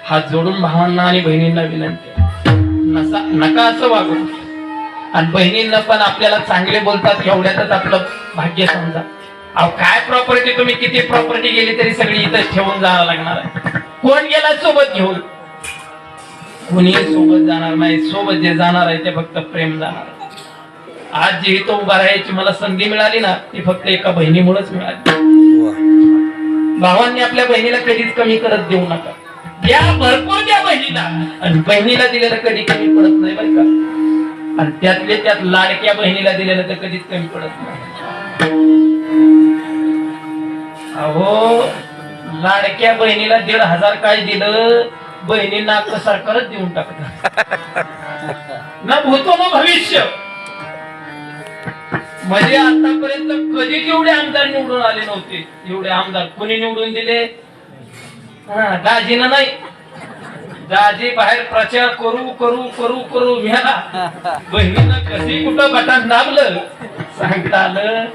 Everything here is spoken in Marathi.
हात जोडून भावांना आणि बहिणींना विनंती नका असं वागू. आणि बहिणींना पण आपल्याला चांगले बोलतात एवढ्यातच आपलं भाग्य समजा. अहो काय प्रॉपर्टी, तुम्ही किती प्रॉपर्टी गेली तरी सगळी इथं ठेवून जावं लागणार आहे. कोण गेला सोबत घेऊन? कोणी सोबत जाणार नाही. सोबत जे जाणार आहे ते फक्त प्रेम जाणार. आज जी इथं उभा राहायची मला संधी मिळाली ना, ती फक्त एका बहिणीमुळेच मिळाली. भावांनी आपल्या बहिणीला कधीच कमी करत देऊ नका. द्या, भरपूर द्या बहिणीला. आणि बहिणीला दिलेलं कधी कमी पडत नाही बरं का. आणि त्यातले त्यात लाडक्या बहिणीला दिलेलं तर कधीच कमी पडत नाही. अहो लाडक्या बहिणीला 1,500 काय दिलं, बहिणींना कसा करत देऊन टाकत ना भूतो ना भविष्य. म्हणजे आतापर्यंत कधीच एवढे आमदार निवडून आले नव्हते. एवढे आमदार कोणी निवडून दिले? दाजीनं नाही. दाजी बाहेर प्रचार करू करू करू करू घ्या, बहिणीनं कधी कुठं बटन दाबलं सांगता आलं.